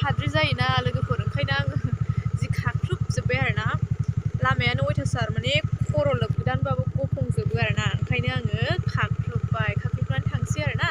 हाद्रि जायोना लोगोफोर ओंखायनो आङो जि खाख्रुबजोब्बाय आरोना लामायानो अयथासार माने खर' लोबगोदानबाबो गफंजोबो आरोना ओंखायनो आङो खाख्रुबनानै थांसै आरोना